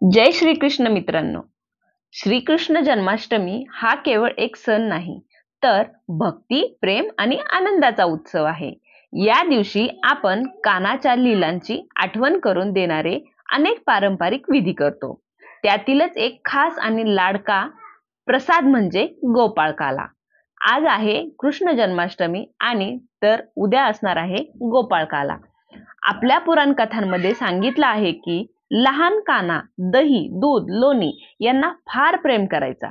जय श्रीकृष्ण मित्रांनो. श्रीकृष्ण जन्माष्टमी हा केवळ एक सण नाही, तर भक्ती, प्रेम आणि आनंदाचा उत्सव आहे. या दिवशी आपण कान्हाच्या लीलांची आठवण करून देणारे अनेक पारंपरिक विधी करतो. त्यातीलच एक खास आणि लाडका प्रसाद म्हणजे गोपाळकाला. आज आहे कृष्ण जन्माष्टमी आणि तर उद्या असणार आहे गोपाळकाला. आपल्या पुराण कथांमध्ये सांगितलं आहे की लहान कान्हा दही, दूध, लोणी यांना फार प्रेम करायचा.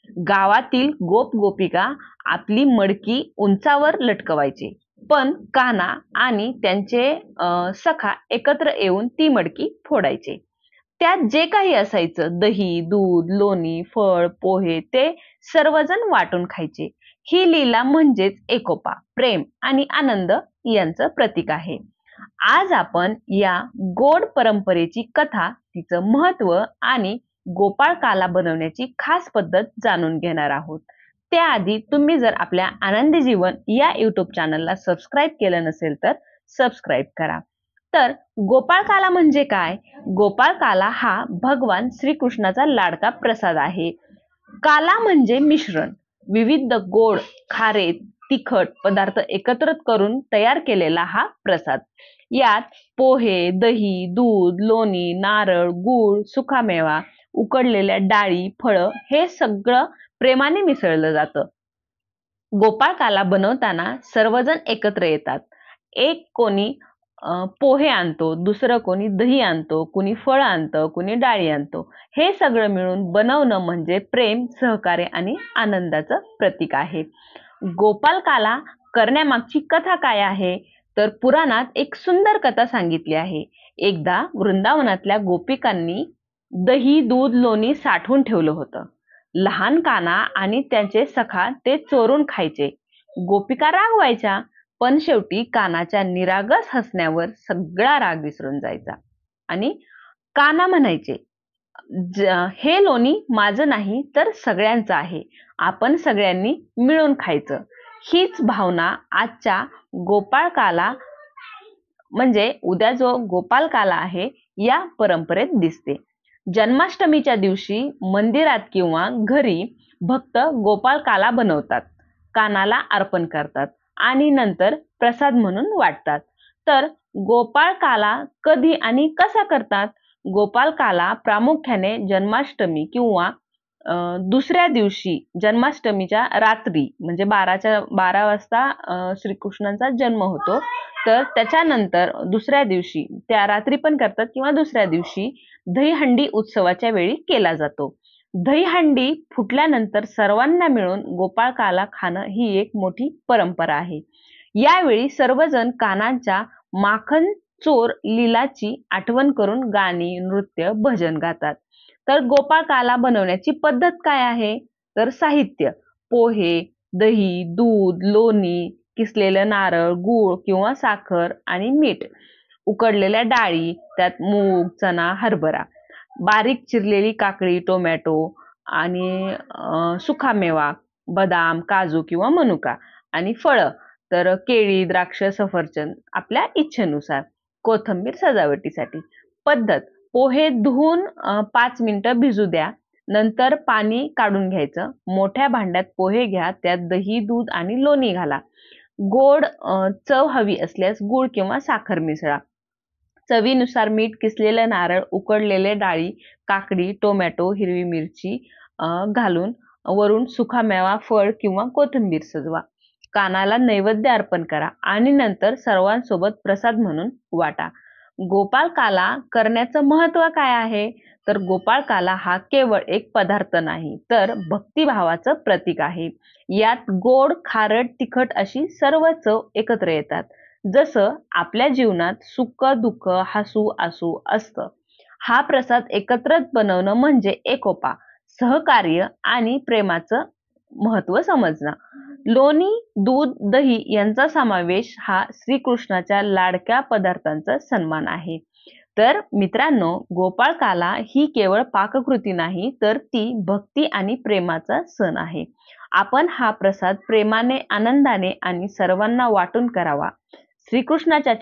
गावातील गोप गोपिका आपली मडकी उंचावर लटकवायचे, पण कान्हा आणि त्यांचे सखा एकत्र येऊन ती मडकी फोडायचे. त्यात जे काही असायचं दही, दूध, लोणी, फळ, पोहे ते सर्वजण वाटून खायचे. ही लीला म्हणजेच एकोपा, प्रेम आणि आनंद यांचं प्रतीक आहे. आज आपण या गोड परंपरेची कथा, तिचं महत्व आणि गोपाळकाला बनवण्याची खास पद्धत जाणून घेणार आहोत. त्याआधी तुम्ही जर आपल्या आनंदी जीवन या युट्यूब चॅनलला सबस्क्राईब केलं नसेल तर सबस्क्राईब करा. तर गोपाळकाला म्हणजे काय? गोपाळकाला हा भगवान श्रीकृष्णाचा लाडका प्रसाद आहे. काला म्हणजे मिश्रण, विविध गोड, खारे, तिखट पदार्थ एकत्रित करून तयार केलेला हा प्रसाद. यात पोहे, दही, दूध, लोणी, नारळ, गूळ, सुकामेवा, उकडलेल्या डाळी, फळं हे सगळं प्रेमाने मिसळलं जातं. गोपाळकाला बनवताना सर्वजण एकत्र येतात. एक कोणी पोहे आणतो, दुसरं कोणी दही आणतो, कुणी फळ आणतं, कुणी डाळी आणतो. हे सगळं मिळून बनवणं म्हणजे प्रेम, सहकार्य आणि आनंदाचं प्रतीक आहे. गोपाळकाला करण्यामागची कथा काय आहे? तर पुराणात एक सुंदर कथा सांगितली आहे. एकदा वृंदावनातल्या गोपिकांनी दही, दूध, लोणी साठवून ठेवलं होतं. लहान कान्हा आणि त्यांचे सखा ते चोरून खायचे. गोपिका रागवायच्या, पण शेवटी कान्हाच्या निरागस हसण्यावर सगळा राग विसरून जायचा आणि कान्हा म्हणायचे, हे लोणी माझं नाही तर सगळ्यांचं आहे, आपण सगळ्यांनी मिळून खायचं. हीच भावना आजच्या गोपाळकाला म्हणजे उद्या जो गोपाळकाला आहे या परंपरेत दिसते. जन्माष्टमीच्या दिवशी मंदिरात किंवा घरी भक्त गोपाळकाला बनवतात, कान्हाला अर्पण करतात आणि नंतर प्रसाद म्हणून वाटतात. तर गोपाळकाला कधी आणि कसा करतात? गोपाळकाला प्रामुख्याने जन्माष्टमी किंवा दुसऱ्या दिवशी, जन्माष्टमीच्या रात्री म्हणजे 12 वाजता श्रीकृष्णांचा जन्म होतो. तर त्याच्यानंतर दुसऱ्या दिवशी, त्या रात्री पण करतात किंवा दुसऱ्या दिवशी दहीहंडी उत्सवाच्या वेळी केला जातो. दहीहंडी फुटल्यानंतर सर्वांना मिळून गोपाळकाला खाणं ही एक मोठी परंपरा आहे. यावेळी सर्वजण कान्हाच्या माखन चोर लीलाची आठवण करून गाणी, नृत्य, भजन गातात. तर गोपाळकाला बनवण्याची पद्धत काय आहे? तर साहित्य: पोहे, दही, दूध, लोणी, किसलेलं नारळ, गूळ किंवा साखर आणि मीठ, उकडलेल्या डाळी, त्यात मूग, चणा, हरभरा, बारीक चिरलेली काकडी, टोमॅटो आणि सुकामेवा, बदाम, काजू किंवा मनुका आणि फळं तर केळी, द्राक्ष, सफरचंद आपल्या इच्छेनुसार, कोथिंबीर सजावटीसाठी. पद्धत: पोहे धुवून 5 मिनिटं भिजू द्या. नंतर पाणी काढून घ्यायचं. मोठ्या भांड्यात पोहे घ्या, त्यात दही, दूध आणि लोणी घाला. गोड चव हवी असल्यास गूळ किंवा साखर मिसळा. चवीनुसार मीठ, किसलेलं नारळ, उकडलेले डाळी, काकडी, टोमॅटो, हिरवी मिरची घालून वरून सुकामेवा, फळ किंवा कोथिंबीर सजवा. कान्हाला नैवेद्य अर्पण करा आणि नंतर सर्वांसोबत प्रसाद म्हणून वाटा. गोपाळकाला करण्याचं महत्व काय आहे? तर गोपाळकाला हा केवळ एक पदार्थ नाही, तर भक्तिभावाचं प्रतीक आहे. यात गोड, खारट, तिखट अशी सर्व चव एकत्र येतात. जसं आपल्या जीवनात सुख, दुःख, हसू, आसू असतं. हा प्रसाद एकत्र बनवणं म्हणजे एकोपा, सहकार्य आणि प्रेमाचं महत्व समजणं. लोणी, दूध, दही यांचा समावेश हा श्रीकृष्णाच्या लाडक्या पदार्थांचा सन्मान आहे. तर मित्रांनो, गोपाळकाला ही केवळ पाककृती नाही, तर ती भक्ती आणि प्रेमाचा सण आहे. आपण हा प्रसाद प्रेमाने, आनंदाने आणि सर्वांना वाटून करावा. श्रीकृष्णाच्या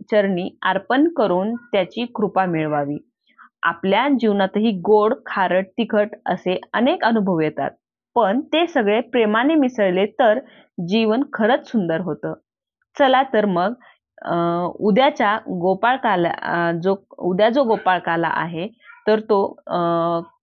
चरणी अर्पण करून त्याची कृपा मिळवावी. आपल्या जीवनातही गोड, खारट, तिखट असे अनेक अनुभव येतात. पण ते सगळे प्रेमाने मिसळले तर जीवन खरंच सुंदर होतं. चला तर मग उद्याच्या गोपाळकाला उद्या जो गोपाळकाला आहे तर तो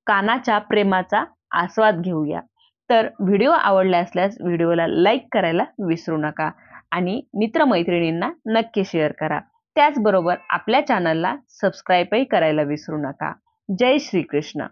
कानाच्या प्रेमाचा आस्वाद घेऊया. तर व्हिडिओ आवडला असल्यास व्हिडिओला लाईक करायला विसरू नका आणि मित्रमैत्रिणींना नक्की शेअर करा. त्याचबरोबर आपल्या चॅनलला सबस्क्राईबही करायला विसरू नका. जय श्रीकृष्ण.